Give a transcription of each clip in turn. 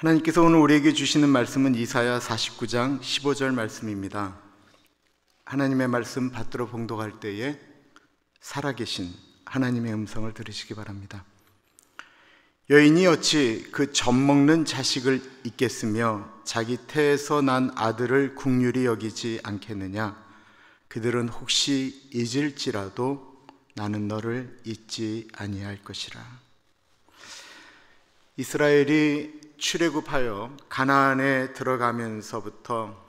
하나님께서 오늘 우리에게 주시는 말씀은 이사야 49장 15절 말씀입니다. 하나님의 말씀 받들어 봉독할 때에 살아계신 하나님의 음성을 들으시기 바랍니다. 여인이 어찌 그 젖먹는 자식을 잊겠으며 자기 태에서 난 아들을 긍휼히 여기지 않겠느냐. 그들은 혹시 잊을지라도 나는 너를 잊지 아니할 것이라. 이스라엘이 출애굽하여 가나안에 들어가면서부터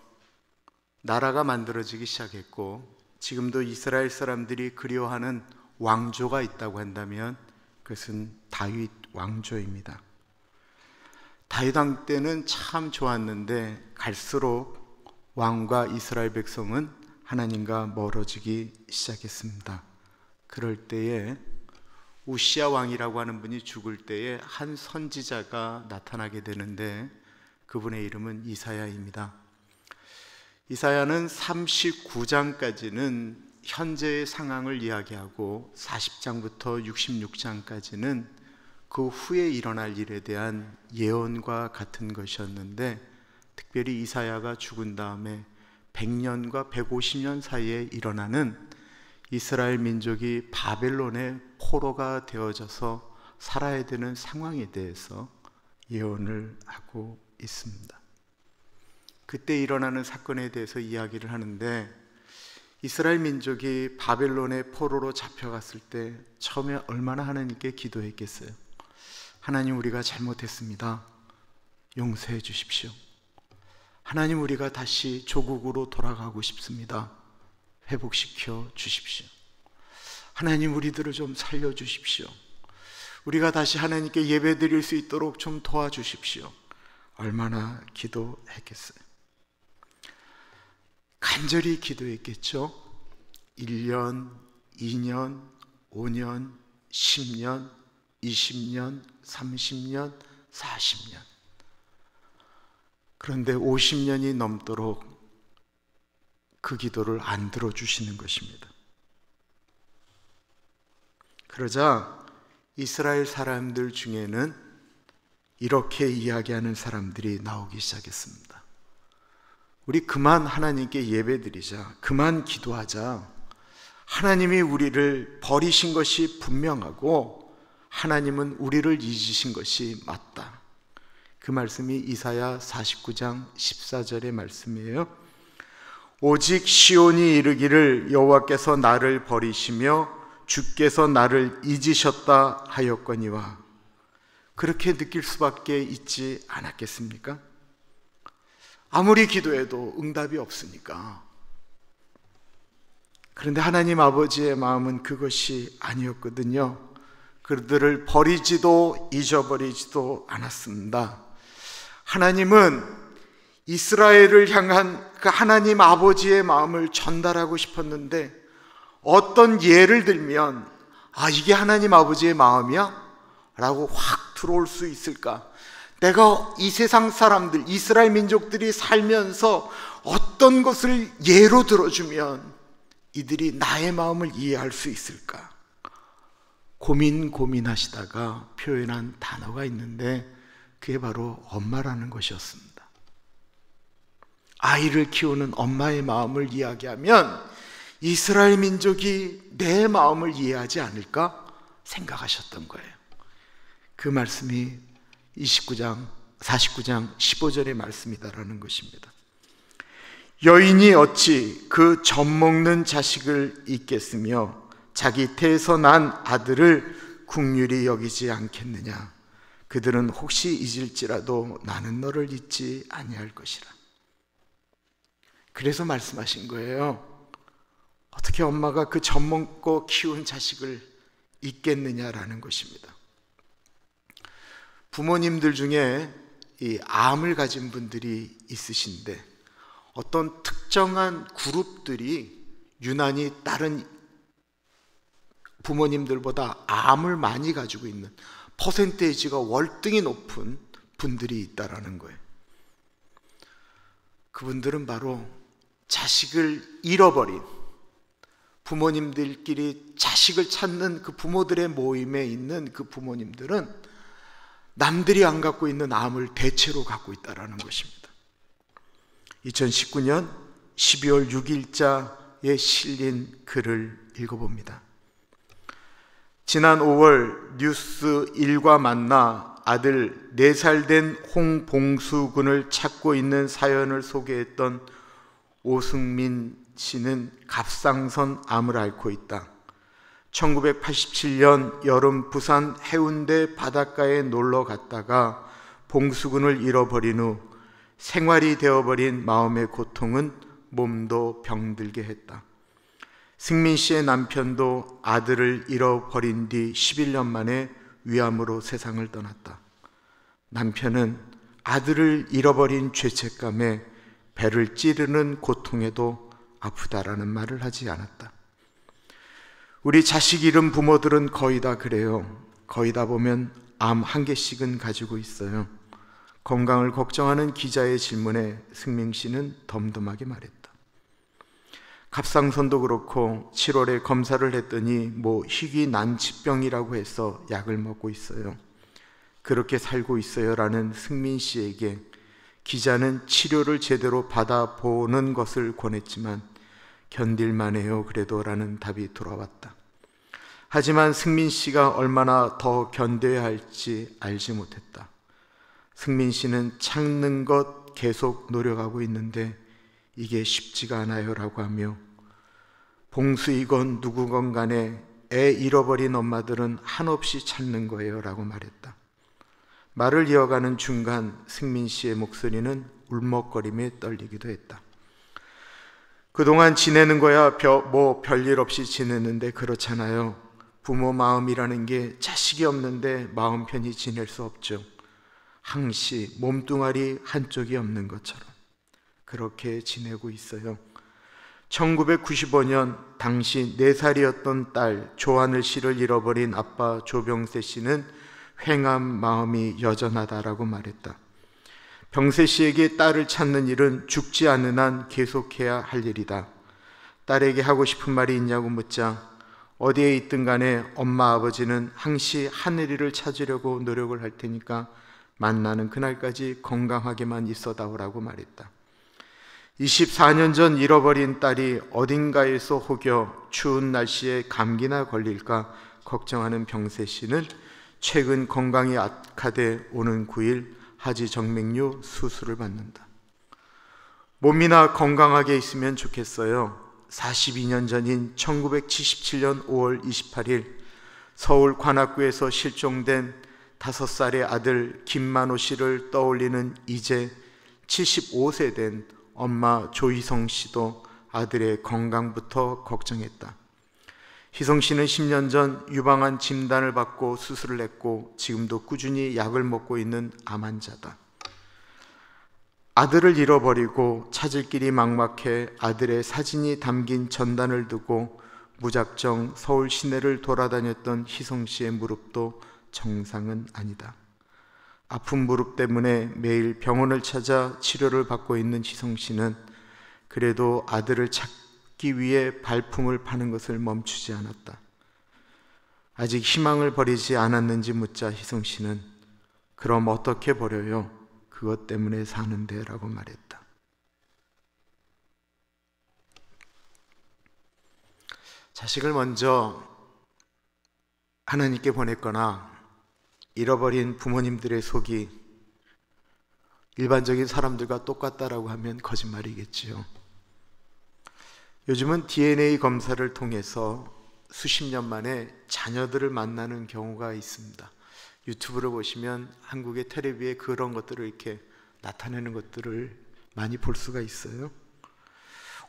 나라가 만들어지기 시작했고, 지금도 이스라엘 사람들이 그리워하는 왕조가 있다고 한다면 그것은 다윗 왕조입니다. 다윗 왕 때는 참 좋았는데 갈수록 왕과 이스라엘 백성은 하나님과 멀어지기 시작했습니다. 그럴 때에 우시야 왕이라고 하는 분이 죽을 때에 한 선지자가 나타나게 되는데 그분의 이름은 이사야입니다. 이사야는 39장까지는 현재의 상황을 이야기하고 40장부터 66장까지는 그 후에 일어날 일에 대한 예언과 같은 것이었는데, 특별히 이사야가 죽은 다음에 100년과 150년 사이에 일어나는 이스라엘 민족이 바벨론의 포로가 되어져서 살아야 되는 상황에 대해서 예언을 하고 있습니다. 그때 일어나는 사건에 대해서 이야기를 하는데, 이스라엘 민족이 바벨론의 포로로 잡혀갔을 때 처음에 얼마나 하나님께 기도했겠어요. 하나님, 우리가 잘못했습니다. 용서해 주십시오. 하나님, 우리가 다시 조국으로 돌아가고 싶습니다. 회복시켜 주십시오. 하나님, 우리들을 좀 살려주십시오. 우리가 다시 하나님께 예배 드릴 수 있도록 좀 도와주십시오. 얼마나 기도했겠어요. 간절히 기도했겠죠. 1년, 2년, 5년, 10년, 20년, 30년, 40년. 그런데 50년이 넘도록 그 기도를 안 들어주시는 것입니다. 그러자 이스라엘 사람들 중에는 이렇게 이야기하는 사람들이 나오기 시작했습니다. 우리 그만 하나님께 예배드리자. 그만 기도하자. 하나님이 우리를 버리신 것이 분명하고 하나님은 우리를 잊으신 것이 맞다. 그 말씀이 이사야 49장 14절의 말씀이에요. 오직 시온이 이르기를 여호와께서 나를 버리시며 주께서 나를 잊으셨다 하였거니와. 그렇게 느낄 수밖에 있지 않았겠습니까? 아무리 기도해도 응답이 없으니까. 그런데 하나님 아버지의 마음은 그것이 아니었거든요. 그들을 버리지도 잊어버리지도 않았습니다. 하나님은 이스라엘을 향한 그 하나님 아버지의 마음을 전달하고 싶었는데, 어떤 예를 들면 이게 하나님 아버지의 마음이야? 라고 확 들어올 수 있을까? 내가 이 세상 사람들, 이스라엘 민족들이 살면서 어떤 것을 예로 들어주면 이들이 나의 마음을 이해할 수 있을까? 고민하시다가 표현한 단어가 있는데 그게 바로 엄마라는 것이었습니다. 아이를 키우는 엄마의 마음을 이야기하면 이스라엘 민족이 내 마음을 이해하지 않을까 생각하셨던 거예요. 그 말씀이 49장 15절의 말씀이다라는 것입니다. 여인이 어찌 그 젖먹는 자식을 잊겠으며 자기 태에서 난 아들을 긍휼히 여기지 않겠느냐. 그들은 혹시 잊을지라도 나는 너를 잊지 아니할 것이라. 그래서 말씀하신 거예요. 어떻게 엄마가 그 젖먹고 키운 자식을 잊겠느냐라는 것입니다. 부모님들 중에 이 암을 가진 분들이 있으신데, 어떤 특정한 그룹들이 유난히 다른 부모님들보다 암을 많이 가지고 있는 퍼센테이지가 월등히 높은 분들이 있다라는 거예요. 그분들은 바로 자식을 잃어버린, 부모님들끼리 자식을 찾는 그 부모들의 모임에 있는 그 부모님들은 남들이 안 갖고 있는 암을 대체로 갖고 있다는 것입니다. 2019년 12월 6일자에 실린 글을 읽어봅니다. 지난 5월 뉴스 1과 만나 아들 4살 된 홍봉수 군을 찾고 있는 사연을 소개했던 오승민 씨는 갑상선 암을 앓고 있다. 1987년 여름 부산 해운대 바닷가에 놀러 갔다가 봉수군을 잃어버린 후 생활이 되어버린 마음의 고통은 몸도 병들게 했다. 승민 씨의 남편도 아들을 잃어버린 뒤 11년 만에 위암으로 세상을 떠났다. 남편은 아들을 잃어버린 죄책감에 배를 찌르는 고통에도 아프다라는 말을 하지 않았다. 우리 자식 잃은 부모들은 거의 다 그래요. 거의 다 보면 암 한 개씩은 가지고 있어요. 건강을 걱정하는 기자의 질문에 승민 씨는 덤덤하게 말했다. 갑상선도 그렇고 7월에 검사를 했더니 희귀 난치병이라고 해서 약을 먹고 있어요. 그렇게 살고 있어요 라는 승민 씨에게 기자는 치료를 제대로 받아보는 것을 권했지만 견딜만 해요 그래도 라는 답이 돌아왔다. 하지만 승민 씨가 얼마나 더 견뎌야 할지 알지 못했다. 승민 씨는 참는 것 계속 노력하고 있는데 이게 쉽지가 않아요 라고 하며 봉수이건 누구건 간에 애 잃어버린 엄마들은 한없이 참는 거예요 라고 말했다. 말을 이어가는 중간 승민 씨의 목소리는 울먹거림에 떨리기도 했다. 그동안 지내는 거야 별일 없이 지냈는데 그렇잖아요. 부모 마음이라는 게 자식이 없는데 마음 편히 지낼 수 없죠. 항시 몸뚱아리 한쪽이 없는 것처럼 그렇게 지내고 있어요. 1995년 당시 4살이었던 딸 조하늘 씨를 잃어버린 아빠 조병세 씨는 횡한 마음이 여전하다라고 말했다. 병세 씨에게 딸을 찾는 일은 죽지 않는 한 계속해야 할 일이다. 딸에게 하고 싶은 말이 있냐고 묻자 어디에 있든 간에 엄마 아버지는 항시 하늘이를 찾으려고 노력을 할 테니까 만나는 그날까지 건강하게만 있어다오라고 말했다. 24년 전 잃어버린 딸이 어딘가에서 혹여 추운 날씨에 감기나 걸릴까 걱정하는 병세 씨는 최근 건강이 악화돼 오는 9일 하지 정맥류 수술을 받는다. 몸이나 건강하게 있으면 좋겠어요. 42년 전인 1977년 5월 28일 서울 관악구에서 실종된 5살의 아들 김만호 씨를 떠올리는 이제 75세 된 엄마 조희성 씨도 아들의 건강부터 걱정했다. 희성 씨는 10년 전 유방암 진단을 받고 수술을 했고 지금도 꾸준히 약을 먹고 있는 암 환자다. 아들을 잃어버리고 찾을 길이 막막해 아들의 사진이 담긴 전단을 두고 무작정 서울 시내를 돌아다녔던 희성 씨의 무릎도 정상은 아니다. 아픈 무릎 때문에 매일 병원을 찾아 치료를 받고 있는 희성 씨는 그래도 아들을 찾기 위해 발품을 파는 것을 멈추지 않았다. 아직 희망을 버리지 않았는지 묻자 희성 씨는 그럼 어떻게 버려요? 그것 때문에 사는데 라고 말했다. 자식을 먼저 하나님께 보냈거나 잃어버린 부모님들의 속이 일반적인 사람들과 똑같다라고 하면 거짓말이겠지요. 요즘은 DNA 검사를 통해서 수십 년 만에 자녀들을 만나는 경우가 있습니다. 유튜브를 보시면 한국의 텔레비에 그런 것들을 이렇게 나타내는 것들을 많이 볼 수가 있어요.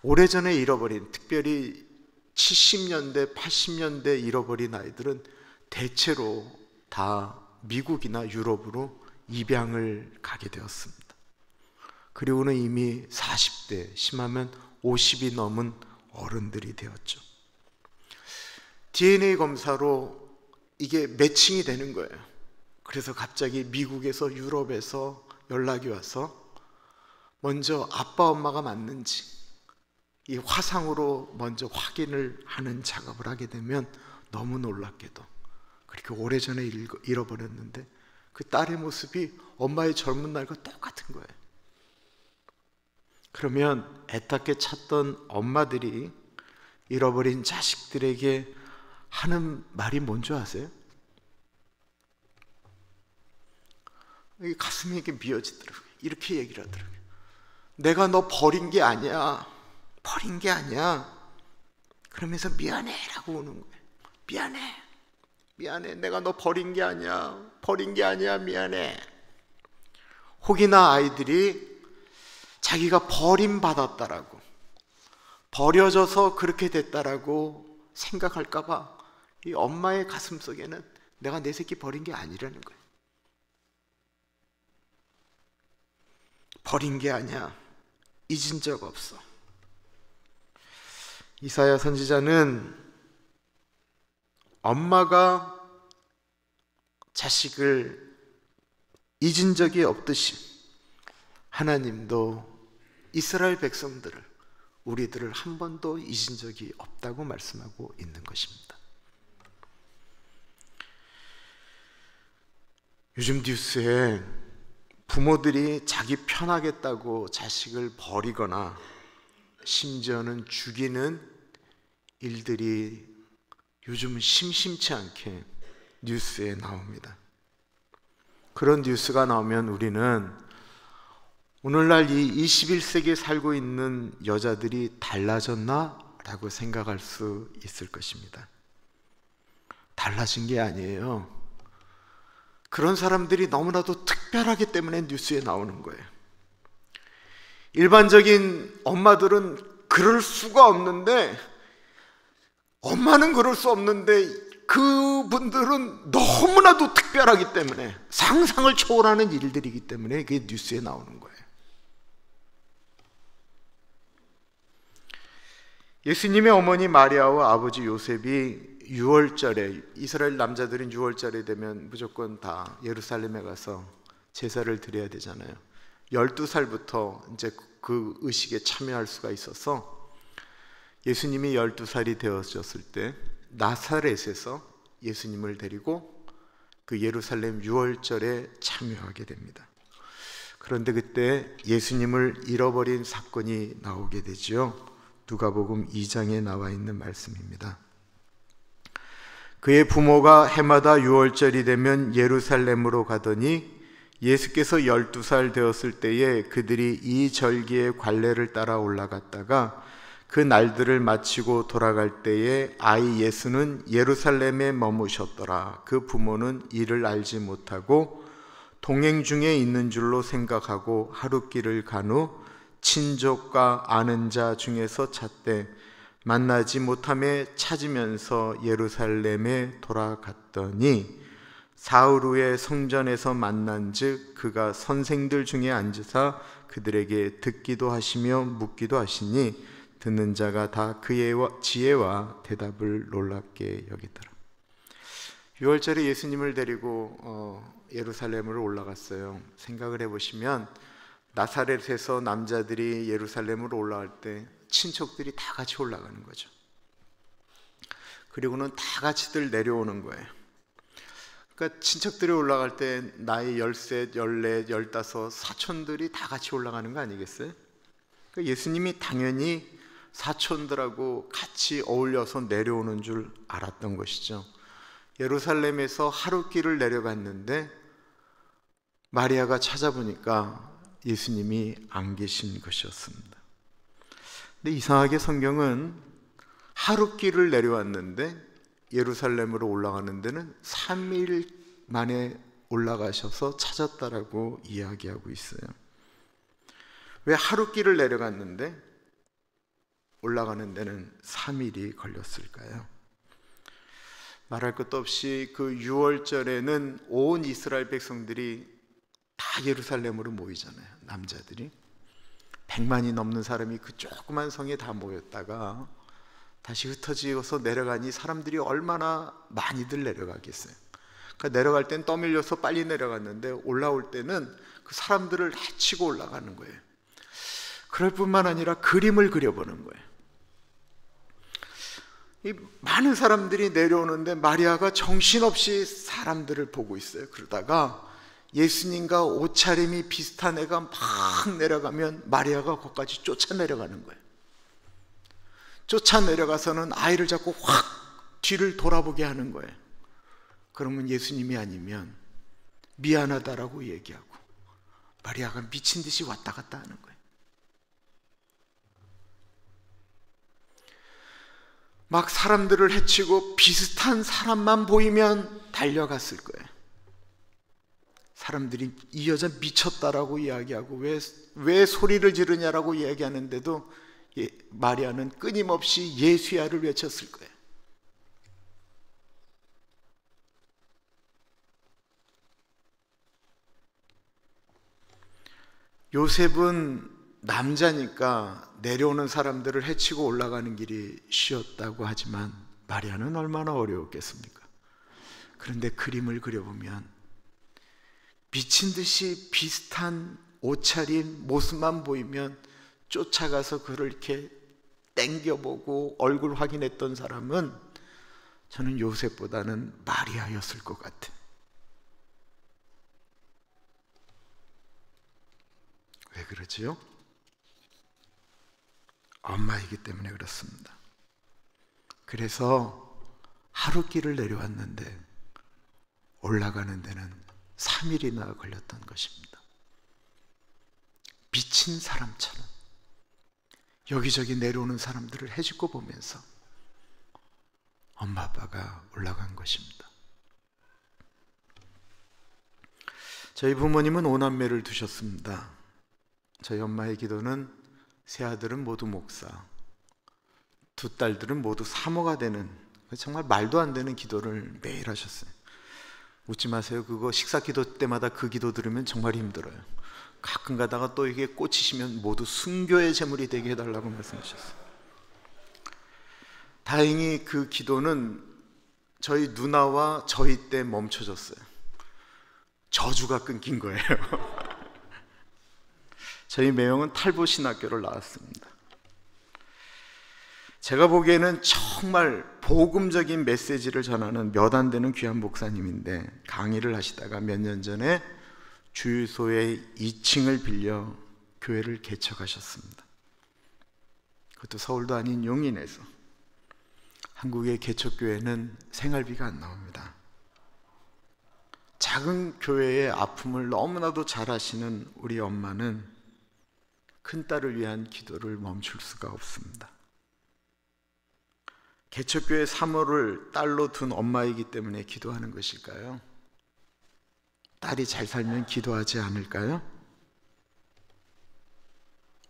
오래전에 잃어버린, 특별히 70년대, 80년대 잃어버린 아이들은 대체로 다 미국이나 유럽으로 입양을 가게 되었습니다. 그리고는 이미 40대, 심하면 50이 넘은 어른들이 되었죠. DNA 검사로 이게 매칭이 되는 거예요. 그래서 갑자기 미국에서 유럽에서 연락이 와서 먼저 아빠 엄마가 맞는지 이 화상으로 먼저 확인을 하는 작업을 하게 되면 너무 놀랍게도 그렇게 오래전에 잃어버렸는데 그 딸의 모습이 엄마의 젊은 날과 똑같은 거예요. 그러면 애타게 찾던 엄마들이 잃어버린 자식들에게 하는 말이 뭔지 아세요? 이게 가슴이 이렇게 미어지더라고요. 이렇게 얘기를 하더라고요. 내가 너 버린 게 아니야. 버린 게 아니야. 그러면서 미안해라고 우는 거예요. 미안해. 미안해. 내가 너 버린 게 아니야. 버린 게 아니야. 미안해. 혹이나 아이들이 자기가 버림받았다라고, 버려져서 그렇게 됐다라고 생각할까 봐 이 엄마의 가슴 속에는 내가 내 새끼 버린 게 아니라는 거예요. 버린 게 아니야. 잊은 적 없어. 이사야 선지자는 엄마가 자식을 잊은 적이 없듯이 하나님도 이스라엘 백성들을, 우리들을 한 번도 잊은 적이 없다고 말씀하고 있는 것입니다. 요즘 뉴스에 부모들이 자기 편하겠다고 자식을 버리거나 심지어는 죽이는 일들이 요즘 심심치 않게 뉴스에 나옵니다. 그런 뉴스가 나오면 우리는 오늘날 이 21세기에 살고 있는 여자들이 달라졌나? 라고 생각할 수 있을 것입니다. 달라진 게 아니에요. 그런 사람들이 너무나도 특별하기 때문에 뉴스에 나오는 거예요. 일반적인 엄마들은 그럴 수가 없는데, 엄마는 그럴 수 없는데 그분들은 너무나도 특별하기 때문에, 상상을 초월하는 일들이기 때문에 그게 뉴스에 나오는 거예요. 예수님의 어머니 마리아와 아버지 요셉이 6월절에, 이스라엘 남자들은 6월절에 되면 무조건 다 예루살렘에 가서 제사를 드려야 되잖아요. 12살부터 이제 그 의식에 참여할 수가 있어서 예수님이 12살이 되어졌을 때 나사렛에서 예수님을 데리고 그 예루살렘 6월절에 참여하게 됩니다. 그런데 그때 예수님을 잃어버린 사건이 나오게 되죠. 누가복음 2장에 나와 있는 말씀입니다. 그의 부모가 해마다 6월절이 되면 예루살렘으로 가더니 예수께서 12살 되었을 때에 그들이 이 절기의 관례를 따라 올라갔다가 그 날들을 마치고 돌아갈 때에 아이 예수는 예루살렘에 머무셨더라. 그 부모는 이를 알지 못하고 동행 중에 있는 줄로 생각하고 하룻길을 간 후 친족과 아는 자 중에서 찾되 만나지 못함에 찾으면서 예루살렘에 돌아갔더니 사흘 후에 성전에서 만난즉 그가 선생들 중에 앉으사 그들에게 듣기도 하시며 묻기도 하시니 듣는 자가 다 그의 지혜와 대답을 놀랍게 여기더라. 6월절에 예수님을 데리고 예루살렘으로 올라갔어요. 생각을 해보시면 나사렛에서 남자들이 예루살렘으로 올라갈 때 친척들이 다 같이 올라가는 거죠. 그리고는 다 같이들 내려오는 거예요. 그러니까 친척들이 올라갈 때 나이 13, 14, 15 사촌들이 다 같이 올라가는 거 아니겠어요? 그러니까 예수님이 당연히 사촌들하고 같이 어울려서 내려오는 줄 알았던 것이죠. 예루살렘에서 하룻길을 내려갔는데 마리아가 찾아보니까 예수님이 안 계신 것이었습니다. 근데 이상하게 성경은 하룻길을 내려왔는데 예루살렘으로 올라가는 데는 3일 만에 올라가셔서 찾았다라고 이야기하고 있어요. 왜 하룻길을 내려갔는데 올라가는 데는 3일이 걸렸을까요? 말할 것도 없이 그 6월절에는 온 이스라엘 백성들이 다 예루살렘으로 모이잖아요. 남자들이 100만이 넘는 사람이 그 조그만 성에 다 모였다가 다시 흩어지어서 내려가니 사람들이 얼마나 많이들 내려가겠어요. 그러니까 내려갈 땐 떠밀려서 빨리 내려갔는데 올라올 때는 그 사람들을 헤치고 올라가는 거예요. 그럴 뿐만 아니라 그림을 그려보는 거예요. 이 많은 사람들이 내려오는데 마리아가 정신없이 사람들을 보고 있어요. 그러다가 예수님과 옷차림이 비슷한 애가 막 내려가면 마리아가 거기까지 쫓아 내려가는 거예요. 쫓아 내려가서는 아이를 잡고 확 뒤를 돌아보게 하는 거예요. 그러면 예수님이 아니면 미안하다라고 얘기하고 마리아가 미친 듯이 왔다 갔다 하는 거예요. 막 사람들을 해치고 비슷한 사람만 보이면 달려갔을 거예요. 사람들이 이 여자 미쳤다라고 이야기하고 왜 소리를 지르냐라고 이야기하는데도 마리아는 끊임없이 예수야를 외쳤을 거예요. 요셉은 남자니까 내려오는 사람들을 해치고 올라가는 길이 쉬웠다고 하지만 마리아는 얼마나 어려웠겠습니까? 그런데 그림을 그려보면 미친 듯이 비슷한 옷차림, 모습만 보이면 쫓아가서 그를 이렇게 땡겨보고 얼굴 확인했던 사람은 저는 요셉보다는 마리아였을 것 같아요. 왜 그러지요? 엄마이기 때문에 그렇습니다. 그래서 하룻길을 내려왔는데 올라가는 데는 3일이나 걸렸던 것입니다. 미친 사람처럼 여기저기 내려오는 사람들을 해집고 보면서 엄마 아빠가 올라간 것입니다. 저희 부모님은 5남매를 두셨습니다. 저희 엄마의 기도는 세 아들은 모두 목사, 두 딸들은 모두 사모가 되는, 정말 말도 안 되는 기도를 매일 하셨어요. 웃지 마세요. 그거 식사 기도 때마다 그 기도 들으면 정말 힘들어요. 가끔 가다가 또 이게 꽂히시면 모두 순교의 제물이 되게 해달라고 말씀하셨어요. 다행히 그 기도는 저희 누나와 저희 때 멈춰졌어요. 저주가 끊긴 거예요. 저희 매형은 탈보신학교를 나왔습니다. 제가 보기에는 정말 복음적인 메시지를 전하는 몇 안 되는 귀한 목사님인데 강의를 하시다가 몇 년 전에 주유소의 2층을 빌려 교회를 개척하셨습니다. 그것도 서울도 아닌 용인에서. 한국의 개척교회는 생활비가 안 나옵니다. 작은 교회의 아픔을 너무나도 잘 아시는 우리 엄마는 큰딸을 위한 기도를 멈출 수가 없습니다. 개척교회 사모를 딸로 둔 엄마이기 때문에 기도하는 것일까요? 딸이 잘 살면 기도하지 않을까요?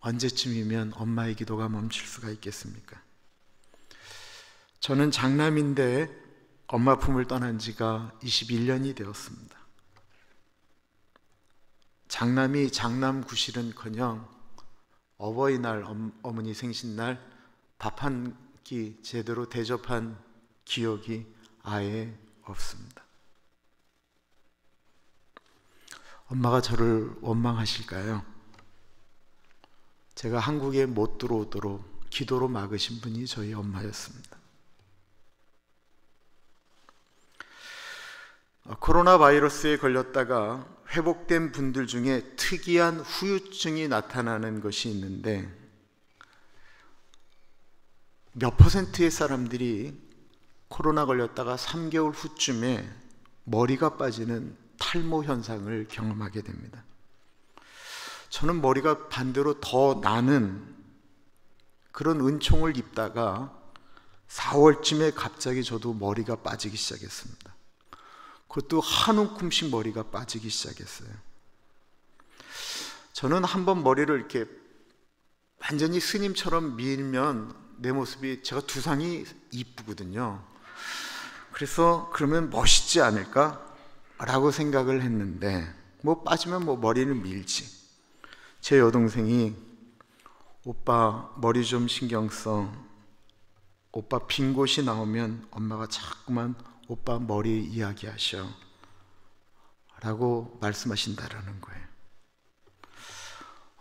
언제쯤이면 엄마의 기도가 멈출 수가 있겠습니까? 저는 장남인데 엄마 품을 떠난 지가 21년이 되었습니다. 장남이 장남구실은커녕 어버이날, 어머니 생신날 밥 한 끼 제대로 대접한 기억이 아예 없습니다. 엄마가 저를 원망하실까요? 제가 한국에 못 들어오도록 기도로 막으신 분이 저희 엄마였습니다. 코로나 바이러스에 걸렸다가 회복된 분들 중에 특이한 후유증이 나타나는 것이 있는데 몇 퍼센트의 사람들이 코로나 걸렸다가 3개월 후쯤에 머리가 빠지는 탈모 현상을 경험하게 됩니다. 저는 머리가 반대로 더 나는 그런 은총을 입다가 4월쯤에 갑자기 저도 머리가 빠지기 시작했습니다. 그것도 한 움큼씩 머리가 빠지기 시작했어요. 저는 한번 머리를 이렇게 완전히 스님처럼 밀면 내 모습이, 제가 두상이 이쁘거든요. 그래서 그러면 멋있지 않을까? 라고 생각을 했는데 뭐 빠지면 뭐 머리는 밀지. 제 여동생이 오빠 머리 좀 신경 써. 오빠 빈 곳이 나오면 엄마가 자꾸만 오빠 머리 이야기하셔 라고 말씀하신다라는 거예요.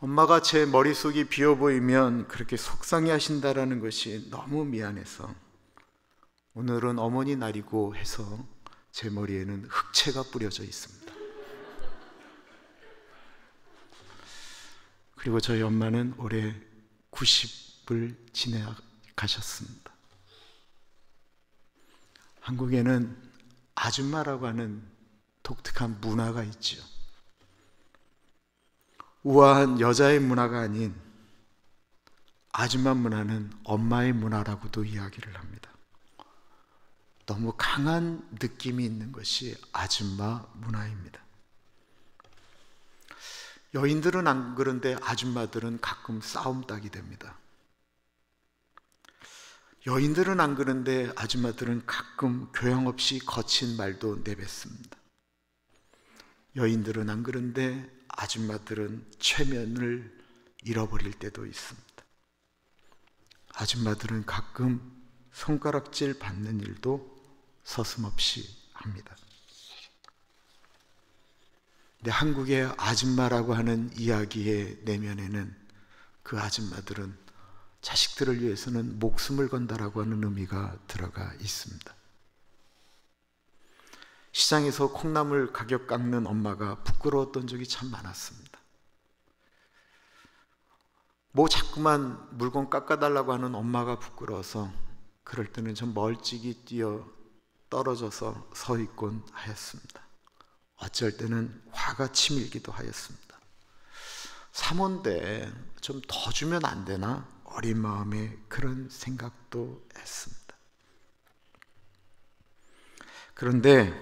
엄마가 제 머릿속이 비어 보이면 그렇게 속상해 하신다라는 것이 너무 미안해서 오늘은 어머니 날이고 해서 제 머리에는 흑채가 뿌려져 있습니다. 그리고 저희 엄마는 올해 90을 지나가셨습니다. 한국에는 아줌마라고 하는 독특한 문화가 있죠. 우아한 여자의 문화가 아닌 아줌마 문화는 엄마의 문화라고도 이야기를 합니다. 너무 강한 느낌이 있는 것이 아줌마 문화입니다. 여인들은 안 그런데 아줌마들은 가끔 싸움닭이 됩니다. 여인들은 안 그런데 아줌마들은 가끔 교양 없이 거친 말도 내뱉습니다. 여인들은 안 그런데 아줌마들은 체면을 잃어버릴 때도 있습니다. 아줌마들은 가끔 손가락질 받는 일도 서슴없이 합니다. 근데 한국의 아줌마라고 하는 이야기의 내면에는 그 아줌마들은 자식들을 위해서는 목숨을 건다라고 하는 의미가 들어가 있습니다. 시장에서 콩나물 가격 깎는 엄마가 부끄러웠던 적이 참 많았습니다. 뭐 자꾸만 물건 깎아달라고 하는 엄마가 부끄러워서 그럴 때는 좀 멀찍이 뛰어 떨어져서 서 있곤 하였습니다. 어쩔 때는 화가 치밀기도 하였습니다. 사모인데 좀 더 주면 안 되나? 어린 마음에 그런 생각도 했습니다. 그런데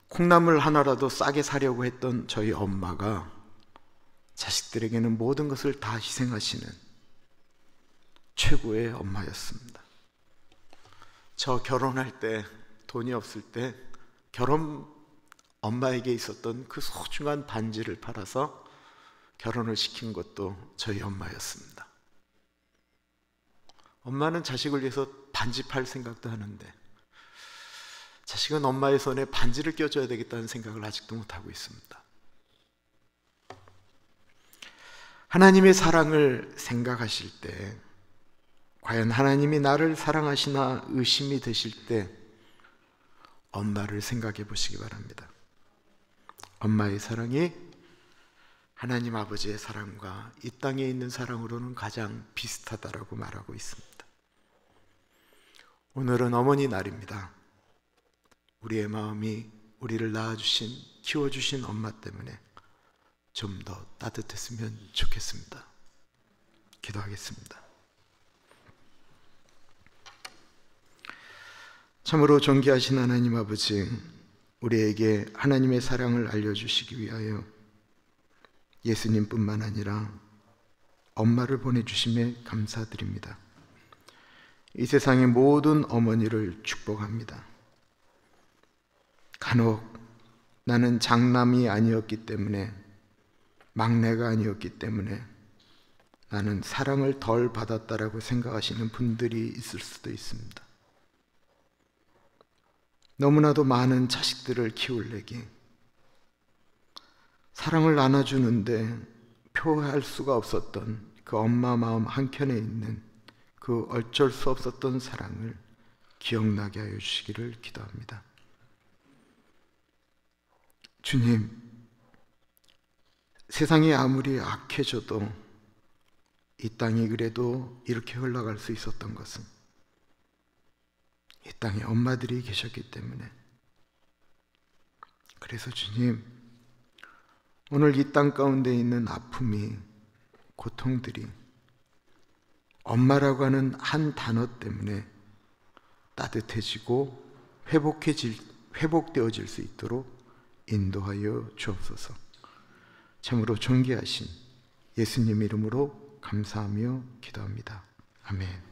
콩나물 하나라도 싸게 사려고 했던 저희 엄마가 자식들에게는 모든 것을 다 희생하시는 최고의 엄마였습니다. 저 결혼할 때 돈이 없을 때 엄마에게 있었던 그 소중한 반지를 팔아서 결혼을 시킨 것도 저희 엄마였습니다. 엄마는 자식을 위해서 반지 팔 생각도 하는데 자식은 엄마의 손에 반지를 껴줘야 되겠다는 생각을 아직도 못하고 있습니다. 하나님의 사랑을 생각하실 때 과연 하나님이 나를 사랑하시나 의심이 되실 때 엄마를 생각해 보시기 바랍니다. 엄마의 사랑이 하나님 아버지의 사랑과 이 땅에 있는 사랑으로는 가장 비슷하다라고 말하고 있습니다. 오늘은 어머니 날입니다. 우리의 마음이 우리를 낳아주신, 키워주신 엄마 때문에 좀 더 따뜻했으면 좋겠습니다. 기도하겠습니다. 참으로 존귀하신 하나님 아버지, 우리에게 하나님의 사랑을 알려주시기 위하여 예수님뿐만 아니라 엄마를 보내주심에 감사드립니다. 이 세상의 모든 어머니를 축복합니다. 간혹 나는 장남이 아니었기 때문에, 막내가 아니었기 때문에 나는 사랑을 덜 받았다라고 생각하시는 분들이 있을 수도 있습니다. 너무나도 많은 자식들을 키울래기 사랑을 나눠주는데 표할 수가 없었던 그 엄마 마음 한켠에 있는 그 어쩔 수 없었던 사랑을 기억나게 하여 주시기를 기도합니다. 주님, 세상이 아무리 악해져도 이 땅이 그래도 이렇게 흘러갈 수 있었던 것은 이 땅에 엄마들이 계셨기 때문에, 그래서 주님, 오늘 이 땅 가운데 있는 아픔이, 고통들이 엄마라고 하는 한 단어 때문에 따뜻해지고 회복되어질 수 있도록 인도하여 주옵소서. 참으로 존귀하신 예수님 이름으로 감사하며 기도합니다. 아멘.